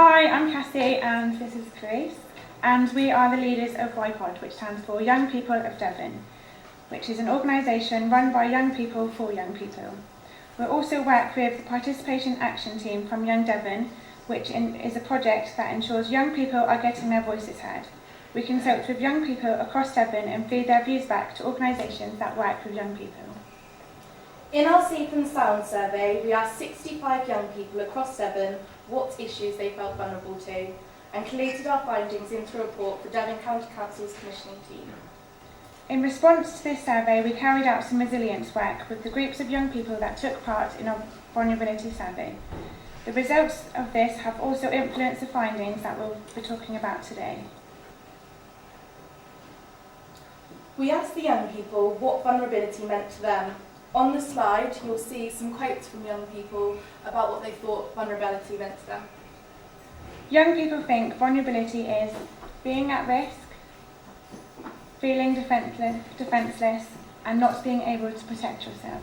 Hi, I'm Cassie and this is Clarise, and we are the leaders of YPOD, which stands for Young People of Devon, which is an organisation run by young people for young people. We also work with the Participation Action Team from Young Devon, which is a project that ensures young people are getting their voices heard. We consult with young people across Devon and feed their views back to organisations that work with young people. In our Safe and Sound survey, we asked 65 young people across Devon what issues they felt vulnerable to, and collated our findings into a report for Devon County Council's commissioning team. In response to this survey, we carried out some resilience work with the groups of young people that took part in our vulnerability survey. The results of this have also influenced the findings that we'll be talking about today. We asked the young people what vulnerability meant to them. On the slide, you'll see some quotes from young people about what they thought vulnerability meant to them. Young people think vulnerability is being at risk, feeling defenceless, and not being able to protect yourself.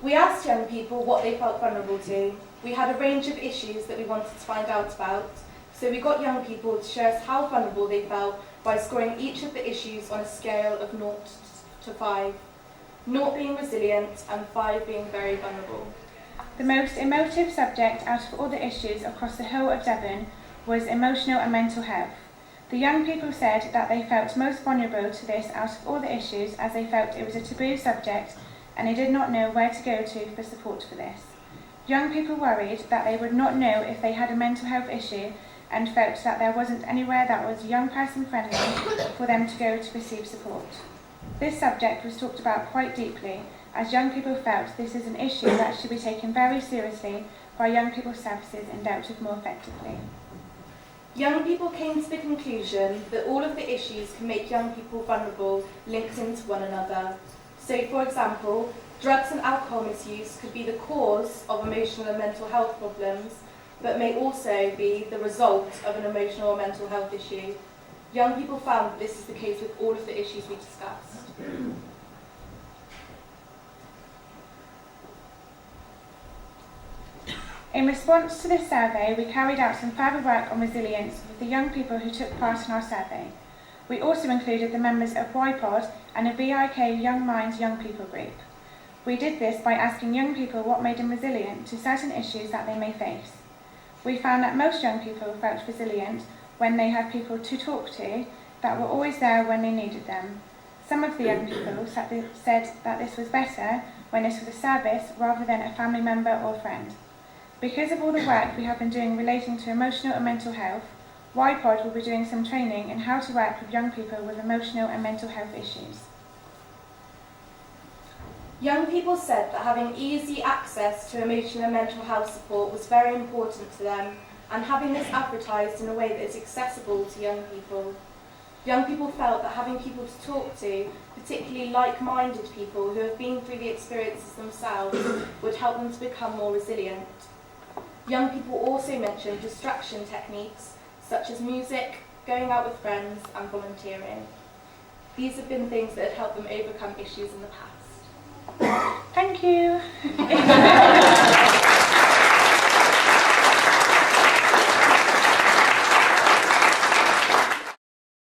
We asked young people what they felt vulnerable to. We had a range of issues that we wanted to find out about, so we got young people to share us how vulnerable they felt by scoring each of the issues on a scale of 0 to 5. 0 being resilient and 5 being very vulnerable. The most emotive subject out of all the issues across the whole of Devon was emotional and mental health. The young people said that they felt most vulnerable to this out of all the issues, as they felt it was a taboo subject and they did not know where to go to for support for this. Young people worried that they would not know if they had a mental health issue and felt that there wasn't anywhere that was young person friendly for them to go to receive support. This subject was talked about quite deeply, as young people felt this is an issue that should be taken very seriously by young people's services and dealt with more effectively. Young people came to the conclusion that all of the issues can make young people vulnerable linked into one another. So, for example, drugs and alcohol misuse could be the cause of emotional and mental health problems, but may also be the result of an emotional or mental health issue. Young people found that this is the case with all of the issues we discussed. In response to this survey, we carried out some further work on resilience with the young people who took part in our survey. We also included the members of YPOD and a VIK Young Minds Young People group. We did this by asking young people what made them resilient to certain issues that they may face. We found that most young people felt resilient when they had people to talk to that were always there when they needed them. Some of the young people said that this was better when this was a service rather than a family member or friend. Because of all the work we have been doing relating to emotional and mental health, YPOD will be doing some training in how to work with young people with emotional and mental health issues. Young people said that having easy access to emotional and mental health support was very important to them, and having this advertised in a way that is accessible to young people. Young people felt that having people to talk to, particularly like-minded people who have been through the experiences themselves, would help them to become more resilient. Young people also mentioned distraction techniques such as music, going out with friends, and volunteering. These have been things that have helped them overcome issues in the past. Thank you.